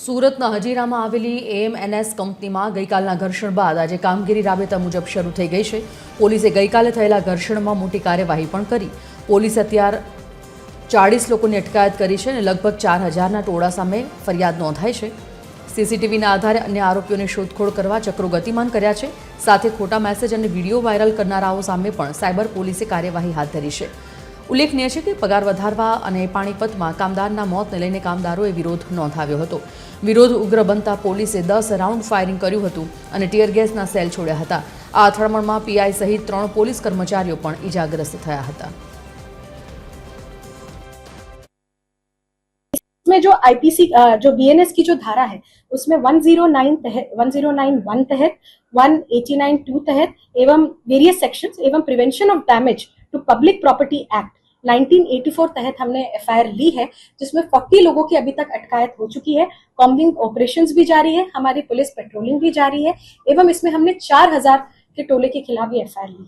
સુરતના હજીરામાં આવેલી એએમએનએસ કંપનીમાં ગઈકાલના ઘર્ષણ બાદ આજે કામગીરી રાબેતા મુજબ શરૂ થઈ ગઈ છે। પોલીસે ગઈકાલે થયેલા ઘર્ષણમાં મોટી કાર્યવાહી પણ કરી। પોલીસે અત્યાર 40 લોકોની અટકાયત કરી છે અને લગભગ 4000ના ટોળા સામે ફરિયાદ નોંધાઈ છે। સીસીટીવીના આધારે અન્ય આરોપીઓની શોધખોળ કરવા ચક્રો ગતિમાન કર્યા છે। સાથે ખોટા મેસેજ અને વિડીયો વાયરલ કરનારાઓ સામે પણ સાયબર પોલીસે કાર્યવાહી હાથ ધરી છે। ઉલ્લેખનીય છે કે પગાર વધારવા અને પાણીપતમાં કામદારના મોતને લઈને કામદારોએ વિરોધ નોંધાવ્યો હતો। વિરોધ ઉગ્ર બનતા પોલીસે 10 રાઉન્ડ ફાયરિંગ કર્યું હતું અને ટીયર ગેસના સેલ છોડ્યા હતા। આ અથડામણમાં પીઆઈ સહિત 3 પોલીસ કર્મચારીઓ પણ ઈજાગ્રસ્ત થયા હતા। में जो आईपीसी जो बीएनएस की जो धारा है उसमें 109 तहत 1091 तहत 189(2) तहत एवं वेरियस सेक्शंस एवं prevention of damage to public property act 1984 तहत हमने एफआईआर ली है, जिसमें 40 लोगों की अभी तक अटकायत हो चुकी है। कॉम्बिंग ऑपरेशंस भी जारी है, हमारी पुलिस पेट्रोलिंग भी जारी है एवं इसमें हमने 4000 के टोले के खिलाफ भी एफआईआर ली।